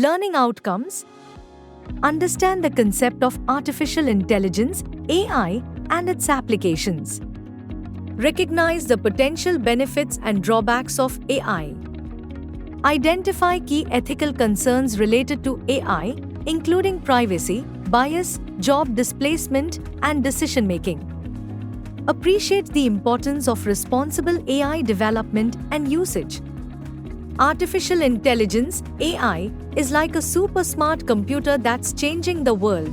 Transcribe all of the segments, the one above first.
Learning outcomes. Understand the concept of artificial intelligence, AI, and its applications. Recognize the potential benefits and drawbacks of AI. Identify key ethical concerns related to AI, including privacy, bias, job displacement, and decision-making. Appreciate the importance of responsible AI development and usage. Artificial intelligence, AI, is like a super smart computer that's changing the world.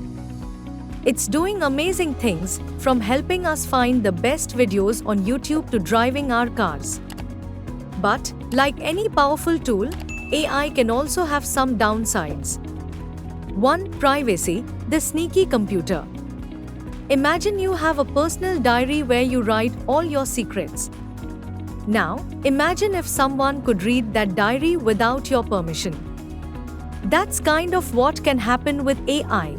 It's doing amazing things, from helping us find the best videos on YouTube to driving our cars. But, like any powerful tool, AI can also have some downsides. 1. Privacy, the sneaky computer. Imagine you have a personal diary where you write all your secrets. Now, imagine if someone could read that diary without your permission. That's kind of what can happen with AI.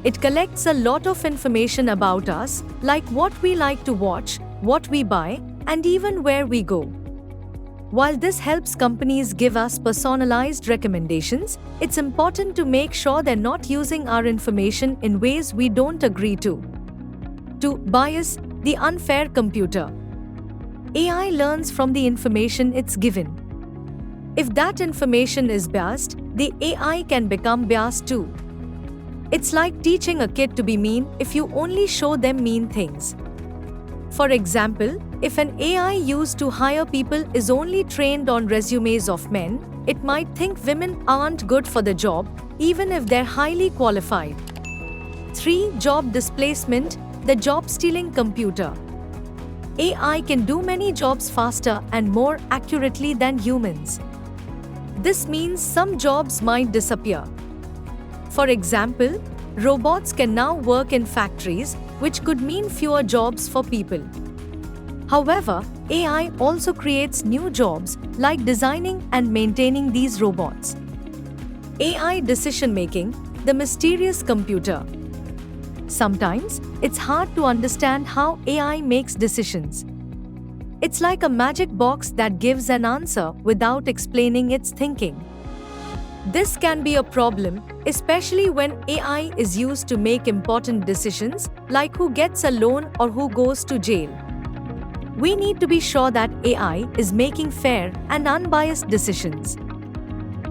It collects a lot of information about us, like what we like to watch, what we buy, and even where we go. While this helps companies give us personalized recommendations, it's important to make sure they're not using our information in ways we don't agree to. 2. Bias, the unfair computer. AI learns from the information it's given. If that information is biased, the AI can become biased too. It's like teaching a kid to be mean if you only show them mean things. For example, if an AI used to hire people is only trained on resumes of men, it might think women aren't good for the job, even if they're highly qualified. 3. Job displacement, the job-stealing computer. AI can do many jobs faster and more accurately than humans. This means some jobs might disappear. For example, robots can now work in factories, which could mean fewer jobs for people. However, AI also creates new jobs, like designing and maintaining these robots. AI decision-making, the mysterious computer. Sometimes, it's hard to understand how AI makes decisions. It's like a magic box that gives an answer without explaining its thinking. This can be a problem, especially when AI is used to make important decisions, like who gets a loan or who goes to jail. We need to be sure that AI is making fair and unbiased decisions.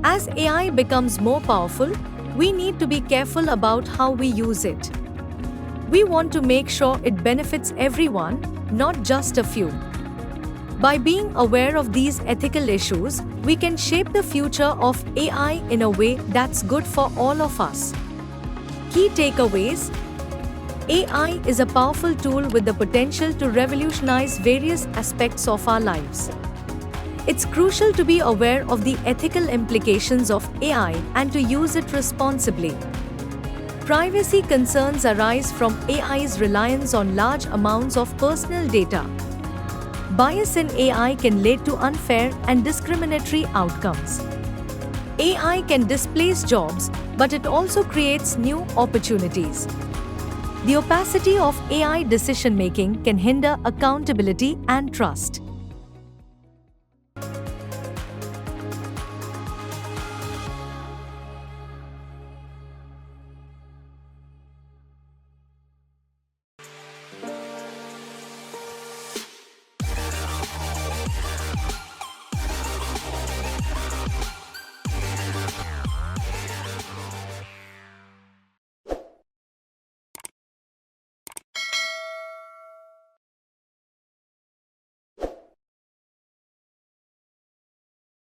As AI becomes more powerful, we need to be careful about how we use it. We want to make sure it benefits everyone, not just a few. By being aware of these ethical issues, we can shape the future of AI in a way that's good for all of us. Key takeaways: AI is a powerful tool with the potential to revolutionize various aspects of our lives. It's crucial to be aware of the ethical implications of AI and to use it responsibly. Privacy concerns arise from AI's reliance on large amounts of personal data. Bias in AI can lead to unfair and discriminatory outcomes. AI can displace jobs, but it also creates new opportunities. The opacity of AI decision-making can hinder accountability and trust.